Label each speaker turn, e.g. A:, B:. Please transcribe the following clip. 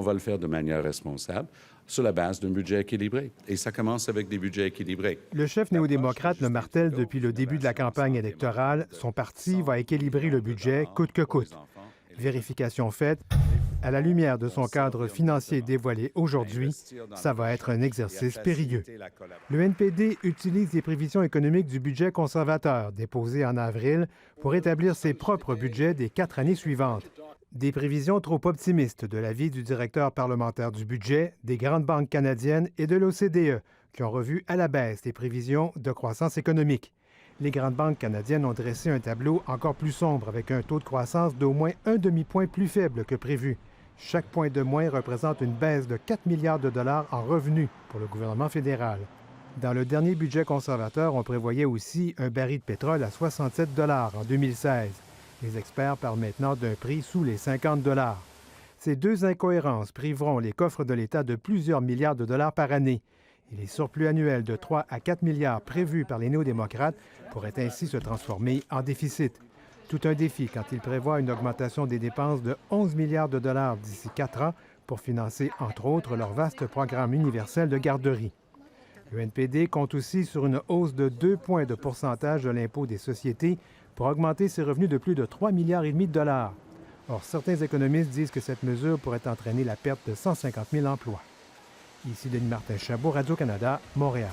A: On va le faire de manière responsable, sur la base d'un budget équilibré. Et ça commence avec des budgets équilibrés.
B: Le chef néo-démocrate le martèle depuis le début de la campagne électorale. Son parti va équilibrer le budget coûte que coûte. Vérification faite, à la lumière de son cadre financier dévoilé aujourd'hui, ça va être un exercice périlleux. Le NPD utilise les prévisions économiques du budget conservateur déposé en avril pour établir ses propres budgets des 4 années suivantes. Des prévisions trop optimistes de l'avis du directeur parlementaire du budget, des grandes banques canadiennes et de l'OCDE, qui ont revu à la baisse les prévisions de croissance économique. Les grandes banques canadiennes ont dressé un tableau encore plus sombre avec un taux de croissance d'au moins un demi-point plus faible que prévu. Chaque point de moins représente une baisse de 4 milliards de dollars en revenus pour le gouvernement fédéral. Dans le dernier budget conservateur, on prévoyait aussi un baril de pétrole à 67 dollars en 2016. Les experts parlent maintenant d'un prix sous les 50 dollars. Ces deux incohérences priveront les coffres de l'État de plusieurs milliards de dollars par année. Et les surplus annuels de 3 à 4 milliards prévus par les néo-démocrates pourraient ainsi se transformer en déficit. Tout un défi quand ils prévoient une augmentation des dépenses de 11 milliards de dollars d'ici 4 ans pour financer, entre autres, leur vaste programme universel de garderie. Le NPD compte aussi sur une hausse de 2 points de pourcentage de l'impôt des sociétés pour augmenter ses revenus de plus de 3,5 milliards de dollars. Or, certains économistes disent que cette mesure pourrait entraîner la perte de 150 000 emplois. Ici Denis Martin Chabot, Radio-Canada, Montréal.